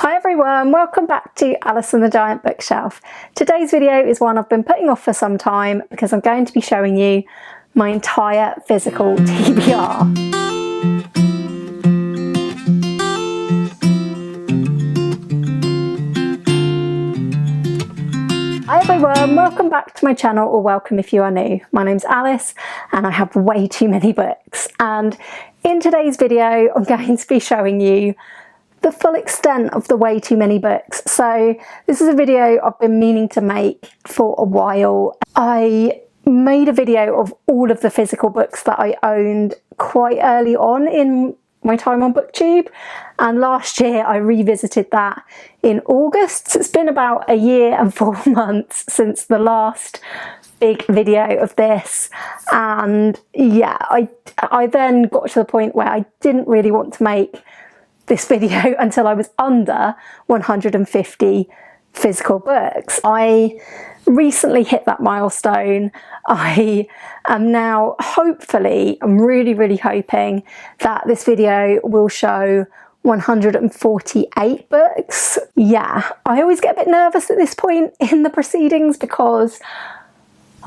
Hi everyone, welcome back to Alice and the Giant Bookshelf. Today's video is one I've been putting off for some time because I'm going to be showing you my entire physical TBR. Hi everyone, welcome back to my channel, or welcome if you are new. My name's Alice and I have way too many books, and in today's video I'm going to be showing you the full extent of the way too many books. So this is a video I've been meaning to make for a while. I made a video of all of the physical books that I owned quite early on in my time on Booktube, and last year I revisited that in August. So it's been about a year and 4 months since the last big video of this, and yeah, I then got to the point where I didn't really want to make this video until I was under 150 physical books. I recently hit that milestone. I am now hopefully, I'm really hoping that this video will show 148 books. Yeah, I always get a bit nervous at this point in the proceedings because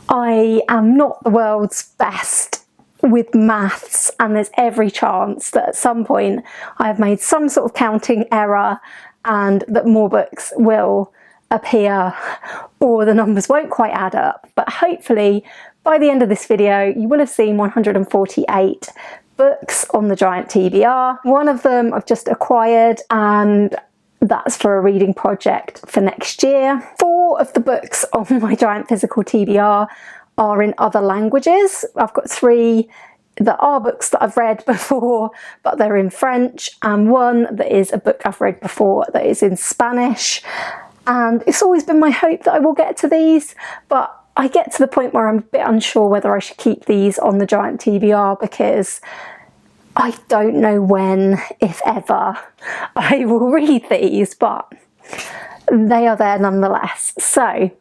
I am not the world's best with maths, and there's every chance that at some point I have made some sort of counting error and that more books will appear or the numbers won't quite add up. But hopefully by the end of this video you will have seen 148 books on the Giant TBR. One of them I've just acquired, and that's for a reading project for next year. 4 of the books on my Giant physical TBR are in other languages. I've got 3 that are books that I've read before, but they're in French, and 1 that is a book I've read before that is in Spanish. And it's always been my hope that I will get to these, but I get to the point where I'm a bit unsure whether I should keep these on the Giant TBR because I don't know when, if ever, I will read these, but they are there nonetheless. So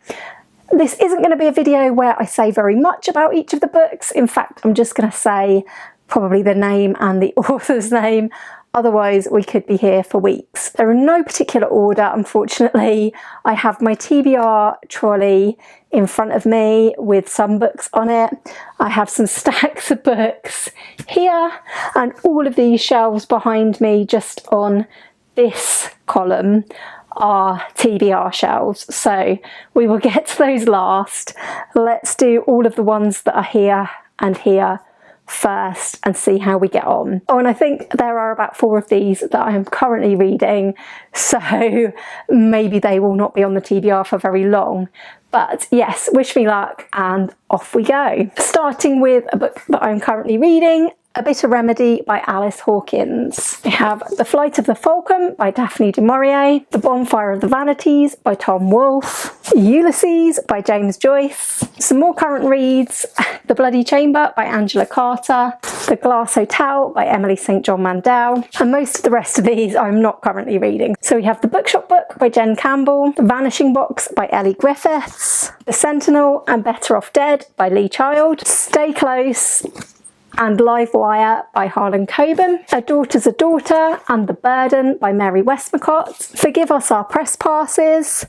this isn't going to be a video where I say very much about each of the books. In fact, I'm just going to say probably the name and the author's name. Otherwise, we could be here for weeks. They're in no particular order, unfortunately. I have my TBR trolley in front of me with some books on it. I have some stacks of books here, and all of these shelves behind me just on this column are TBR shelves, so we will get to those last. Let's do all of the ones that are here and here first and see how we get on. Oh, and I think there are about 4 of these that I am currently reading, so maybe they will not be on the TBR for very long. But yes, wish me luck and off we go. Starting with a book that I'm currently reading, A Bitter Remedy by Alice Hawkins. We have The Flight of the Falcon by Daphne du Maurier, The Bonfire of the Vanities by Tom Wolfe, Ulysses by James Joyce, some more current reads, The Bloody Chamber by Angela Carter, The Glass Hotel by Emily St. John Mandel, and most of the rest of these I'm not currently reading. So we have The Bookshop Book by Jen Campbell, The Vanishing Box by Ellie Griffiths, The Sentinel and Better Off Dead by Lee Child, Stay Close and Live Wire by Harlan Coben, A Daughter's a Daughter and The Burden by Mary Westmacott, Forgive Us Our Press Passes,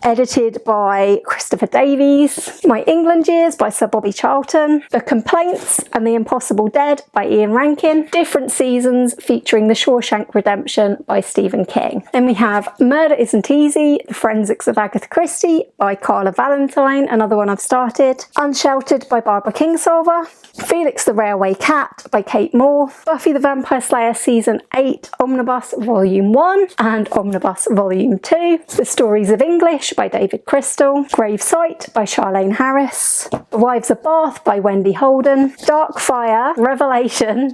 edited by Christopher Davies, My England Years by Sir Bobby Charlton, The Complaints and the Impossible Dead by Ian Rankin, Different Seasons featuring The Shawshank Redemption by Stephen King. Then we have Murder Isn't Easy, The Forensics of Agatha Christie by Carla Valentine, another one I've started, Unsheltered by Barbara Kingsolver, Felix the Railway Cat by Kate Moore, Buffy the Vampire Slayer Season 8 Omnibus Volume 1 and Omnibus Volume 2, The Stories of English by David Crystal, Grave Sight by Charlene Harris, The Wives of Bath by Wendy Holden, Dark Fire, Revelation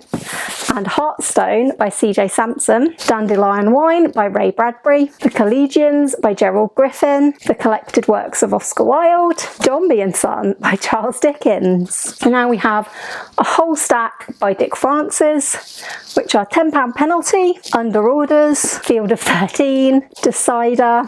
and Heartstone by CJ Sampson, Dandelion Wine by Ray Bradbury, The Collegians by Gerald Griffin, The Collected Works of Oscar Wilde, Dombey and Son by Charles Dickens. And now we have a whole stack by Dick Francis, which are £10 Penalty, Under Orders, Field of 13, Decider,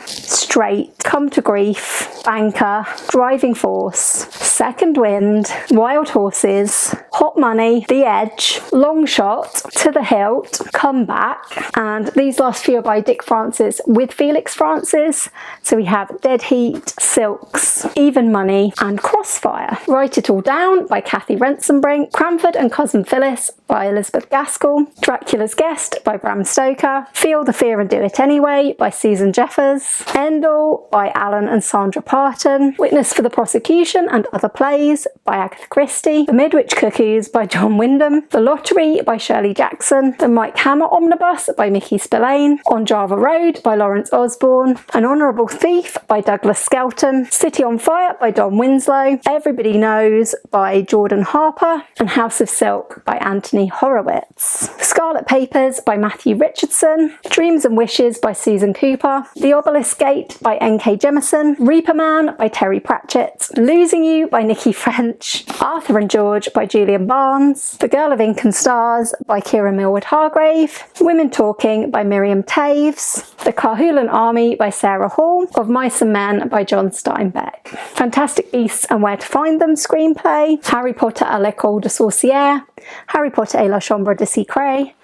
Straight, Come to Grief, Banker, Driving Force, Second Wind, Wild Horses, Hot Money, The Edge, Long Shot, To the Hilt, Come Back, and these last few are by Dick Francis with Felix Francis. So we have Dead Heat, Silks, Even Money, and Crossfire. Write It All Down by Kathy Rensenbrink, Cranford and Cousin Phyllis by Elizabeth Gaskell, Dracula's Guest by Bram Stoker, Feel the Fear and Do It Anyway by Susan Jeffers, Endall by Alan and Sandra Parton, Witness for the Prosecution and Other Plays by Agatha Christie, The Midwich Cuckoos by John Wyndham, The Lottery by Shirley Jackson, The Mike Hammer Omnibus by Mickey Spillane, On Java Road by Lawrence Osborne, An Honourable Thief by Douglas Skelton, City on Fire by Don Winslow, Everybody Knows by Jordan Harper, and House of Silk by Anthony Horowitz. Scarlet Papers by Matthew Richardson, Dreams and Wishes by Susan Cooper, The Obelisk Gate by N.K. Jemisin, Reaper Man by Terry Pratchett, Losing You by Nikki French, Arthur and George by Julian Barnes, The Girl of Ink and Stars by Kira Millward Hargrave, Women Talking by Miriam Taves, The Carhulan Army by Sarah Hall, Of Mice and Men by John Steinbeck, Fantastic Beasts and Where to Find Them screenplay, Harry Potter à l'école de sorcière, Harry Potter et la chambre de secret,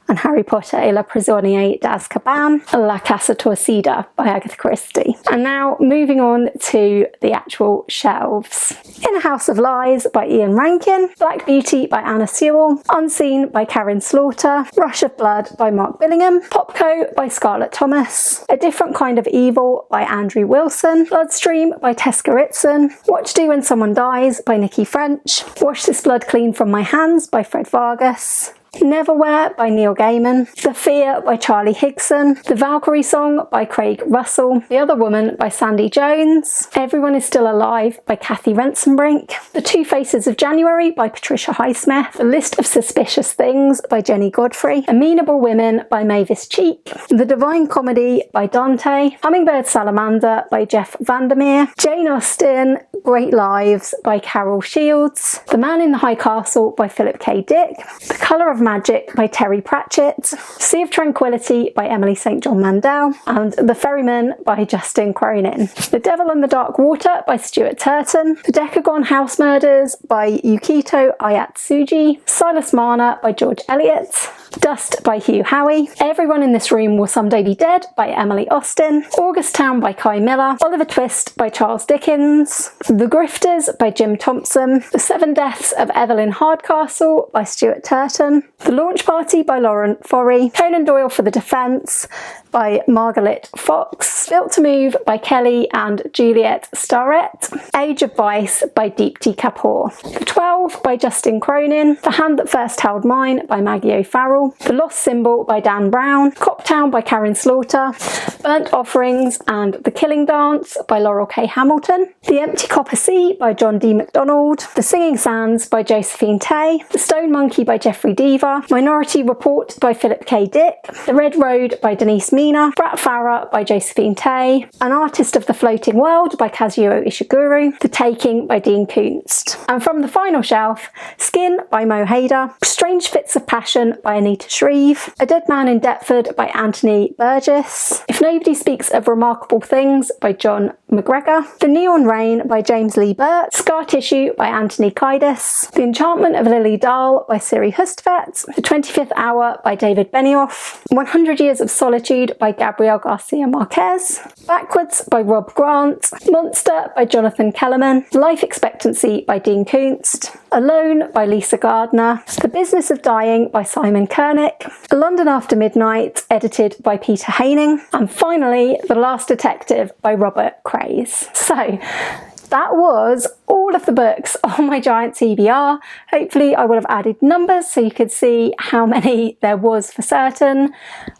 and Harry Potter et la prisonnier d'Azkaban, La Casa Torcida by Agatha Christie. And now moving on to the actual shelves. In a House of Lies by Ian Rankin, Black Beauty by Anna Sewell, Unseen by Karen Slaughter, Rush of Blood by Mark Billingham, Popco by Scarlett Thomas, A Different Kind of Evil by Andrew Wilson, Bloodstream by Tessa Ritson, What to Do When Someone Dies by Nikki French, Wash This Blood Clean From My Hands by Fred Vargas, Neverwhere by Neil Gaiman, The Fear by Charlie Higson, The Valkyrie Song by Craig Russell, The Other Woman by Sandy Jones, Everyone Is Still Alive by Kathy Rensenbrink, The Two Faces of January by Patricia Highsmith, The List of Suspicious Things by Jenny Godfrey, Amenable Women by Mavis Cheek, The Divine Comedy by Dante, Hummingbird Salamander by Jeff Vandermeer, Jane Austen, Great Lives by Carol Shields, The Man in the High Castle by Philip K. Dick, The Colour of Magic by Terry Pratchett, Sea of Tranquility by Emily St. John Mandel, and The Ferryman by Justin Cronin. The Devil and the Dark Water by Stuart Turton, The Decagon House Murders by Yukito Ayatsuji, Silas Marner by George Eliot, Dust by Hugh Howey, Everyone in This Room Will Someday Be Dead by Emily Austin, August Town by Kai Miller, Oliver Twist by Charles Dickens, The Grifters by Jim Thompson, The Seven Deaths of Evelyn Hardcastle by Stuart Turton, The Launch Party by Lauren Forry, Conan Doyle for the Defence by Margaret Fox, Built to Move by Kelly and Juliet Starrett, Age of Vice by Deepti Kapoor, The 12 by Justin Cronin, The Hand That First Held Mine by Maggie O'Farrell, The Lost Symbol by Dan Brown, Coptown by Karen Slaughter, Burnt Offerings and The Killing Dance by Laurel K. Hamilton, The Empty Copper Sea by John D. MacDonald, The Singing Sands by Josephine Tay, The Stone Monkey by Jeffrey Deaver, Minority Report by Philip K. Dick, The Red Road by Denise Mina, Brat Farah by Josephine Tay, An Artist of the Floating World by Kazuo Ishiguro, The Taking by Dean Kunst. And from the final shelf, Skin by Mo Hader, Strange Fits of Passion by Anita Shreve, A Dead Man in Deptford by Anthony Burgess, If Nobody Speaks of Remarkable Things by John McGregor, The Neon Rain by James Lee Burt, Scar Tissue by Anthony Kiedis, The Enchantment of Lily Dahl by Siri Hustvedt, The 25th Hour by David Benioff, 100 Years of Solitude by Gabriel Garcia Marquez, Backwards by Rob Grant, Monster by Jonathan Kellerman, Life Expectancy by Dean Kunst, Alone by Lisa Gardner, The Business of Dying by Simon Kernick, London After Midnight, edited by Peter Haining, and finally The Last Detective by Robert Craze. So that was all of the books on my giant TBR. Hopefully I would have added numbers so you could see how many there was for certain.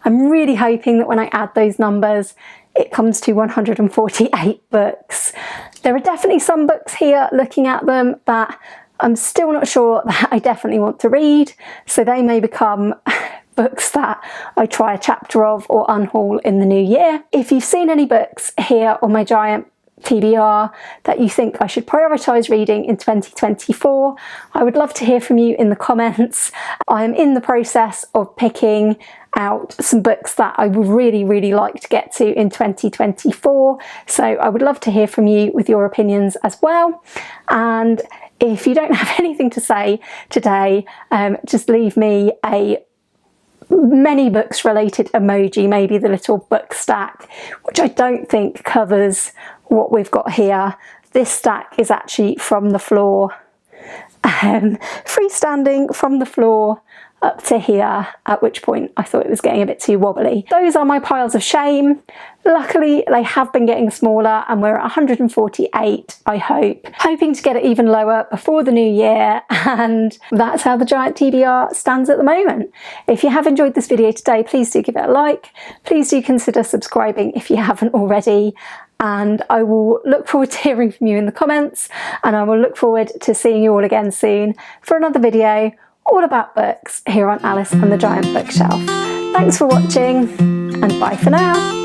I'm really hoping that when I add those numbers it comes to 148 books. There are definitely some books here, looking at them, that I'm still not sure that I definitely want to read, so they may become books that I try a chapter of or unhaul in the new year. If you've seen any books here on my giant TBR that you think I should prioritise reading in 2024, I would love to hear from you in the comments. I am in the process of picking out some books that I would really like to get to in 2024. So I would love to hear from you with your opinions as well. And if you don't have anything to say today, just leave me a many books related emoji, maybe the little book stack, which I don't think covers what we've got here. This stack is actually from the floor, freestanding from the floor up to here, at which point I thought it was getting a bit too wobbly. Those are my piles of shame. Luckily, they have been getting smaller and we're at 148, I hope. Hoping to get it even lower before the new year, and that's how the giant TBR stands at the moment. If you have enjoyed this video today, please do give it a like. Please do consider subscribing if you haven't already. And I will look forward to hearing from you in the comments, and I will look forward to seeing you all again soon for another video all about books here on Alice and the Giant Bookshelf. Thanks for watching, and bye for now.